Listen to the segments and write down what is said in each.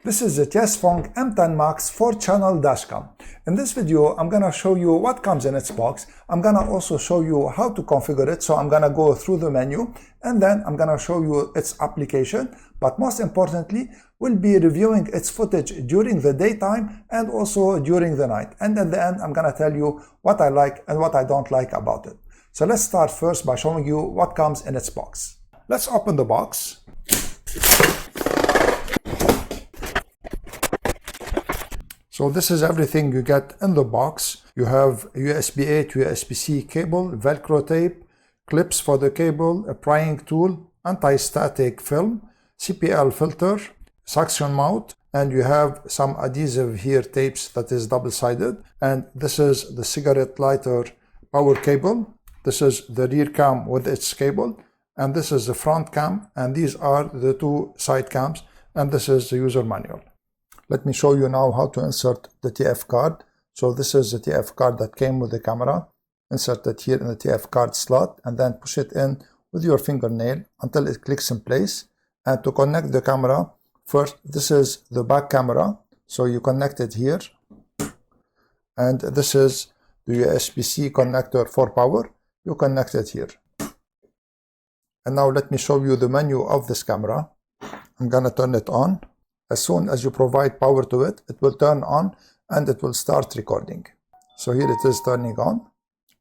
This is the Tiesfong M10Max 4-channel dashcam. In this video, I'm going to show you what comes in its box. I'm going to also show you how to configure it. So I'm going to go through the menu and then I'm going to show you its application. But most importantly, we'll be reviewing its footage during the daytime and also during the night. And at the end, I'm going to tell you what I like and what I don't like about it. So let's start first by showing you what comes in its box. Let's open the box. So this is everything you get in the box. You have USB-A to USB-C cable, Velcro tape, clips for the cable, a prying tool, anti-static film, CPL filter, suction mount, and you have some adhesive here tapes that is double-sided. And this is the cigarette lighter power cable. This is the rear cam with its cable, and this is the front cam, and these are the two side cams, and this is the user manual. Let me show you now how to insert the TF card. So this is the TF card that came with the camera. Insert it here in the TF card slot and then push it in with your fingernail until it clicks in place. And to connect the camera, first this is the back camera. So you connect it here. And this is the USB-C connector for power. You connect it here. And now let me show you the menu of this camera. I'm gonna turn it on. As soon as you provide power to it, it will turn on and it will start recording. So here it is turning on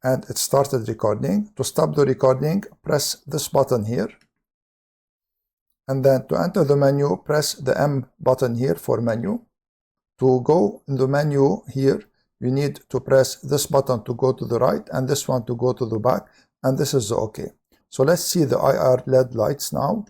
and it started recording. To stop the recording, press this button here. And then to enter the menu, press the M button here for menu. To go in the menu here, you need to press this button to go to the right and this one to go to the back. And this is the OK. So let's see the IR LED lights now.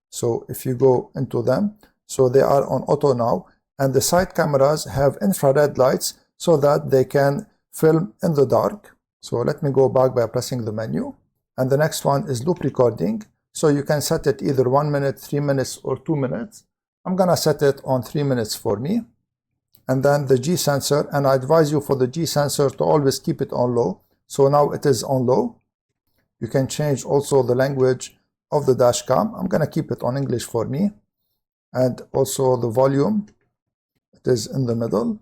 So if you go into them, so they are on auto now, and the side cameras have infrared lights so that they can film in the dark. So let me go back by pressing the menu. And the next one is loop recording. So you can set it either 1 minute, 3 minutes, or 2 minutes. I'm gonna set it on 3 minutes for me. And then the G sensor, and I advise you for the G sensor to always keep it on low. So now it is on low. You can change also the language of the dash cam. I'm gonna keep it on English for me. And also the volume, it is in the middle.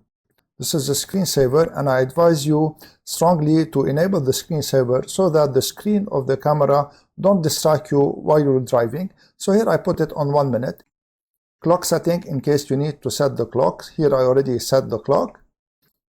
This is a screensaver, and I advise you strongly to enable the screensaver so that the screen of the camera don't distract you while you're driving. So here I put it on 1 minute. Clock setting, in case you need to set the clock. Here I already set the clock.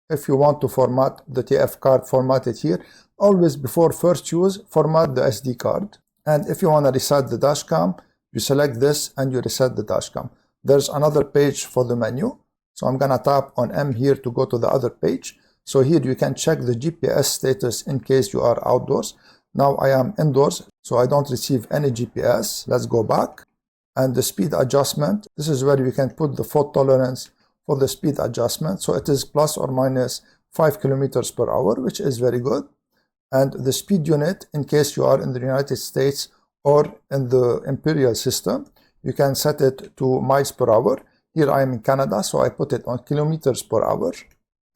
If you want to format the TF card, format it here. Always before first use, format the SD card. And if you want to reset the dash cam, you select this and you reset the dashcam. There's another page for the menu. So I'm gonna tap on M here to go to the other page. So here you can check the GPS status in case you are outdoors. Now I am indoors, so I don't receive any GPS. Let's go back. And the speed adjustment, this is where you can put the fault tolerance for the speed adjustment. So it is plus or minus 5 kilometers per hour, which is very good. And the speed unit, in case you are in the United States or in the imperial system, you can set it to miles per hour. Here I am in Canada, so I put it on kilometers per hour.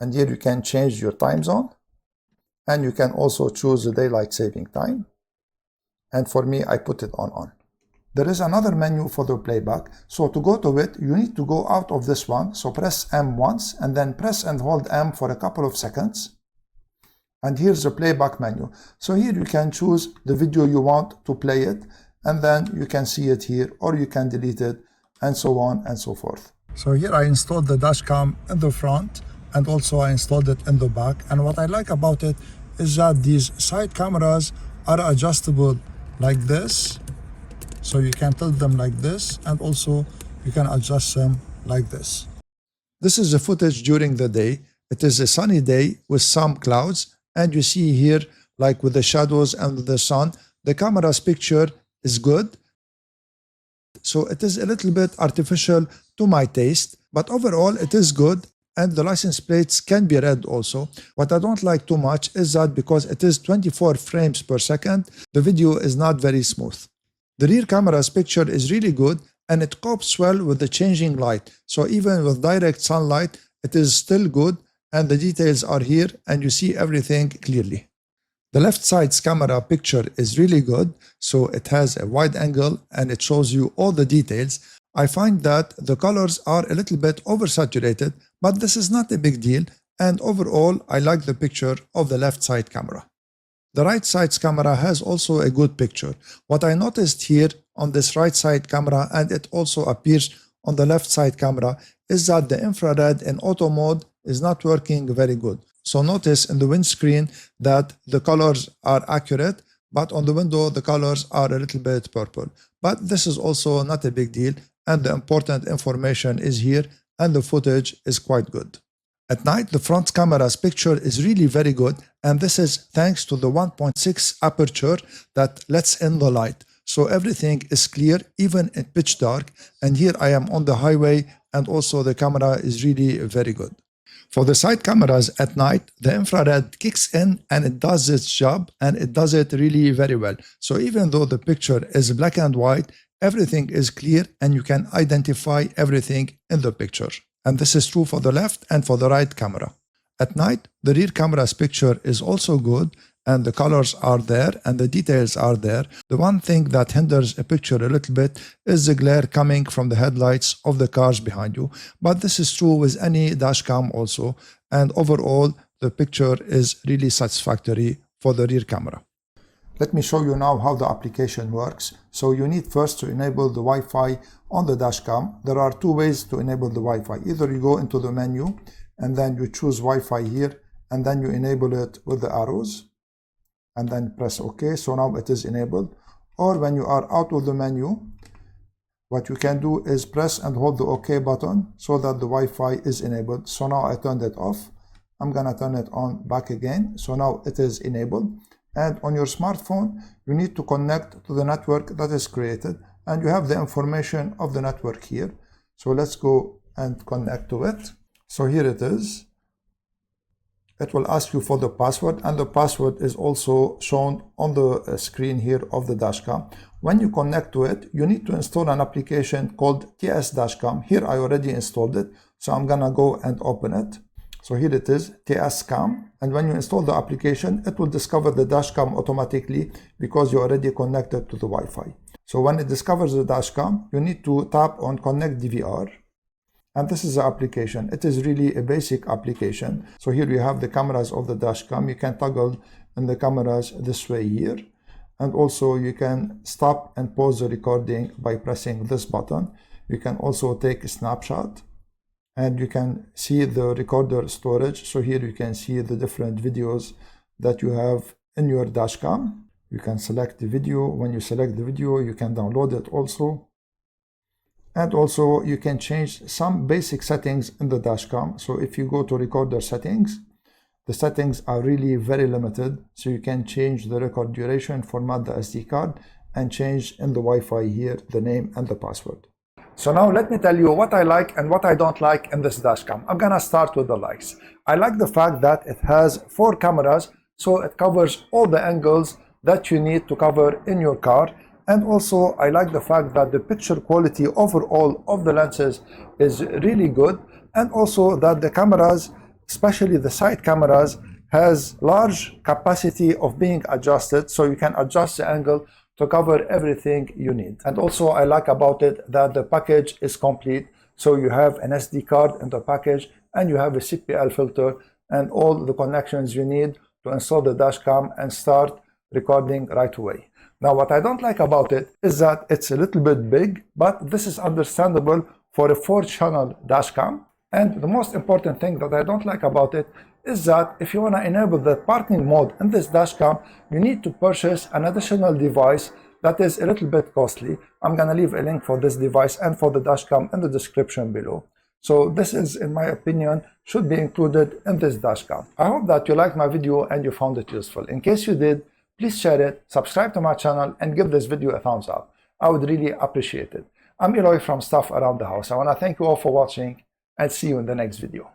And here you can change your time zone. And you can also choose the daylight saving time. And for me, I put it on. There is another menu for the playback. So to go to it, you need to go out of this one. So press M once and then press and hold M for a couple of seconds. And here's the playback menu. So here you can choose the video you want to play it, and then you can see it here, or you can delete it, and so on and so forth. So here I installed the dashcam in the front, and also I installed it in the back. And what I like about it is that these side cameras are adjustable like this. So you can tilt them like this, and also you can adjust them like this. This is the footage during the day. It is a sunny day with some clouds. And you see here, like with the shadows and the sun, the camera's picture is good. So it is a little bit artificial to my taste, but overall it is good. And the license plates can be read also. What I don't like too much is that because it is 24 frames per second, the video is not very smooth. The rear camera's picture is really good and it copes well with the changing light. So even with direct sunlight, it is still good. And the details are here and you see everything clearly. The left side's camera picture is really good. So it has a wide angle and it shows you all the details. I find that the colors are a little bit oversaturated, but this is not a big deal, and overall I like the picture of the left side camera. The right side's camera has also a good picture. What I noticed here on this right side camera, and it also appears on the left side camera, is that the infrared in auto mode is not working very good. So notice in the windscreen that the colors are accurate, but on the window the colors are a little bit purple. But this is also not a big deal, and the important information is here, and the footage is quite good. At night, the front camera's picture is really very good, and this is thanks to the 1.6 aperture that lets in the light. So everything is clear, even in pitch dark, and here I am on the highway, and also the camera is really very good. For the side cameras at night, the infrared kicks in and it does its job, and it does it really very well. So even though the picture is black and white, everything is clear and you can identify everything in the picture. And this is true for the left and for the right camera. At night, the rear camera's picture is also good, and the colors are there and the details are there. The one thing that hinders a picture a little bit is the glare coming from the headlights of the cars behind you. But this is true with any dashcam also, and overall the picture is really satisfactory for the rear camera. Let me show you now how the application works. So you need first to enable the Wi-Fi on the dashcam. There are two ways to enable the Wi-Fi. Either you go into the menu and then you choose Wi-Fi here, and then you enable it with the arrows and then press OK. So now it is enabled. Or when you are out of the menu, what you can do is press and hold the OK button so that the Wi-Fi is enabled. So now I turned it off. I'm gonna turn it on back again. So now it is enabled. And on your smartphone, you need to connect to the network that is created, and you have the information of the network here. So let's go and connect to it. So here it is. It will ask you for the password, and the password is also shown on the screen here of the dashcam. When you connect to it, you need to install an application called Dashcam. Here I already installed it, so I'm gonna go and open it. So here it is, TSCam, and when you install the application, it will discover the dashcam automatically because you already connected to the Wi-Fi. So when it discovers the dashcam, you need to tap on Connect DVR, and this is the application. It is really a basic application. So here you have the cameras of the dashcam. You can toggle in the cameras this way here, and also you can stop and pause the recording by pressing this button. You can also take a snapshot, and you can see the recorder storage. So here you can see the different videos that you have in your dashcam. You can select the video. When you select the video, you can download it also. And also you can change some basic settings in the dashcam. So if you go to recorder settings, the settings are really very limited. So you can change the record duration, format the SD card, and change in the Wi-Fi here the name and the password. So now let me tell you what I like and what I don't like in this dashcam. I'm gonna start with the likes. I like the fact that it has 4 cameras, so it covers all the angles that you need to cover in your car. And also I like the fact that the picture quality overall of the lenses is really good, and also that the cameras, especially the side cameras, has large capacity of being adjusted, so you can adjust the angle to cover everything you need. And also I like about it that the package is complete. So you have an SD card in the package, and you have a CPL filter and all the connections you need to install the dashcam and start recording right away. Now what I don't like about it is that it's a little bit big, but this is understandable for a 4-channel dashcam. And the most important thing that I don't like about it is that if you want to enable the parking mode in this dashcam, you need to purchase an additional device that is a little bit costly. I'm going to leave a link for this device and for the dashcam in the description below. So this is, in my opinion, should be included in this dashcam. I hope that you liked my video and you found it useful. In case you did, please share it, subscribe to my channel, and give this video a thumbs up. I would really appreciate it. I'm Eloy from Stuff Around the House. I want to thank you all for watching, and see you in the next video.